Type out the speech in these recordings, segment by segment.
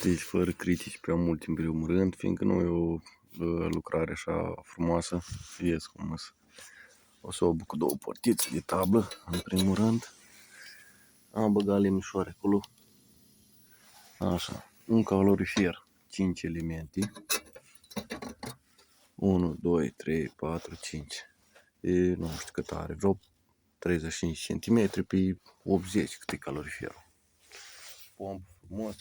Deci fără critici prea mult în primul rând, fiindcă nu e o lucrare așa frumoasă. Ies cum o sobă cu două portițe de tablă, în primul rând. Am băgat lemnișoare acolo. Așa, un calorifer, 5 elemente. 1, 2, 3, 4, 5. E, nu știu cât are, vreo 35 cm pe 80 cât e caloriferul. Pompă frumos.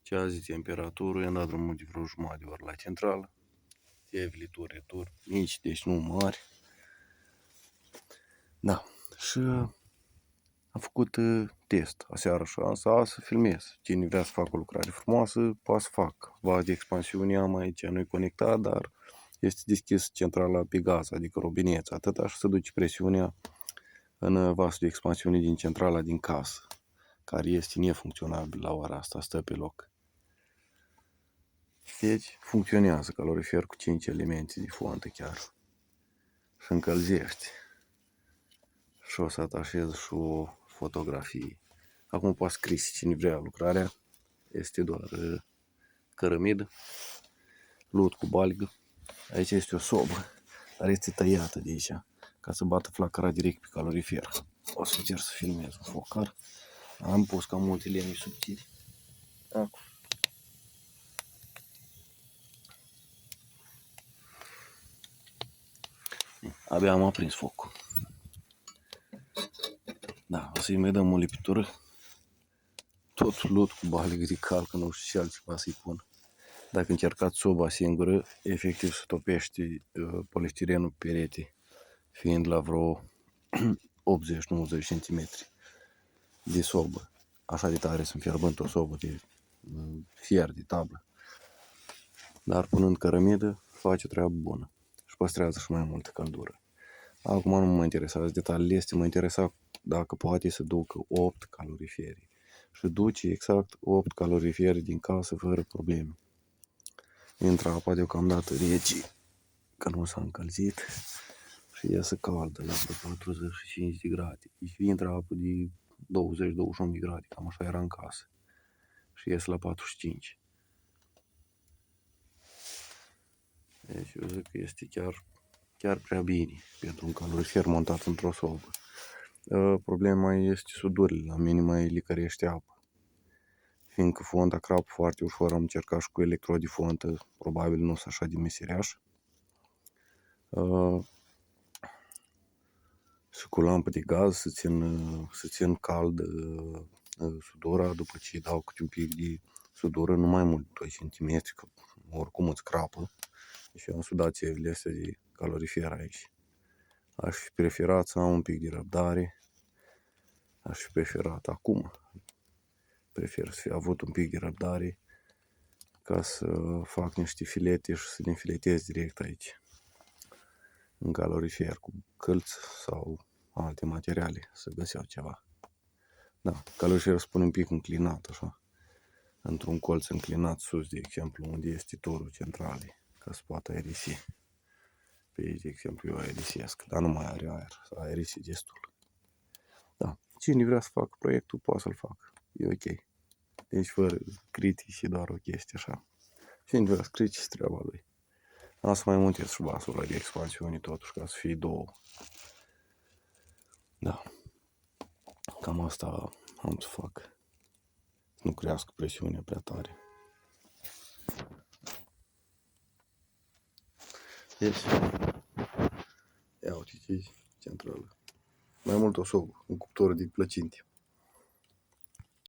Ceas de temperatură, i-am dat drumul de vreo jumătate de oră la centrală. Evli tur, retur, mici, deci nu mari. Da, și am făcut test aseară și am să filmez. Cine vrea să facă o lucrare frumoasă, poate să fac. Vas de expansiune am aici, nu-i conectat, dar este deschis centrala pe gaz, adică robineț, atâta, și se duce presiunea în vasul de expansiune din centrala din casă, care este nefuncționabil la ora asta, stă pe loc. Deci funcționează calorifer cu 5 elemente de fontă chiar. Și încălzește. Și o să atașez și o fotografie. Acum poate scris cine vrea lucrarea. Este doar cărămidă, lut cu balgă. Aici este o sobă, dar este tăiată de aici, ca să bată flacăra direct pe calorifer. O să încerc să filmez un focar. Am pus cam multe lemni subțiri. Acum. Abia am aprins focul. Da, o să-i mai dăm o lipitură. Tot lut cu balgă de calcă, nu știu ce altceva să-i pun. Dacă încercați soba singură, efectiv se topește polistirenul perete, fiind la vreo 80-90 cm de sobă. Așa de tare sunt fierbând o sobă de fier, de tablă. Dar punând cărămidă, face o treabă bună și păstrează și mai multă căldură. Acum nu mă interesează detaliile astea, mă interesa dacă poate să ducă 8 caloriferi. Și duce exact 8 caloriferi din casă fără probleme. Intră apa deocamdată rece, că nu s-a încălzit, și iasă caldă la vreo 45 de grade. Deci intră apă de 20-21 de grade, cam așa era în casă. Și ies la 45. Deci eu zic că este chiar prea bine pentru un calorifer montat într-o sobă. Problema este sudurile, la mine mai licărește apă. Fiindcă fonta crapă foarte ușor, am încercat și cu electrodi fontă, probabil nu sunt așa de meseriaș. Și cu lampă de gaz să țin cald sudora după ce dau câte un pic de sudoră, nu mai mult 2 cm, că oricum îți crapă. Și am sudat țevile astea de calorifer aici. Aș fi preferat să am un pic de răbdare. Aș fi preferat acum. Prefer să fi avut un pic de răbdare ca să fac niște filete și să le filetez direct aici. În calorifer cu călți sau alte materiale, să găseau ceva. Da, caloriferul spune un pic înclinat, așa. Într-un colț înclinat sus, de exemplu, unde este torul centralei, ca să poată aerisi. Pe aici, de exemplu, eu aerisesc, dar nu mai are aer, să aerisi destul. Da, cine vrea să facă proiectul, poate să-l facă. E ok. Deci fără critici, e doar o chestie așa. Cine vrea să critici, treaba lui. Am să mai montez și vasul ăla de expansiune, totuși, ca să fie două. Da. Cam asta am să fac. Să nu crească presiunea prea tare. Deci, ia uite, centrală. Mai mult o sobă, un cuptor de plăcinte.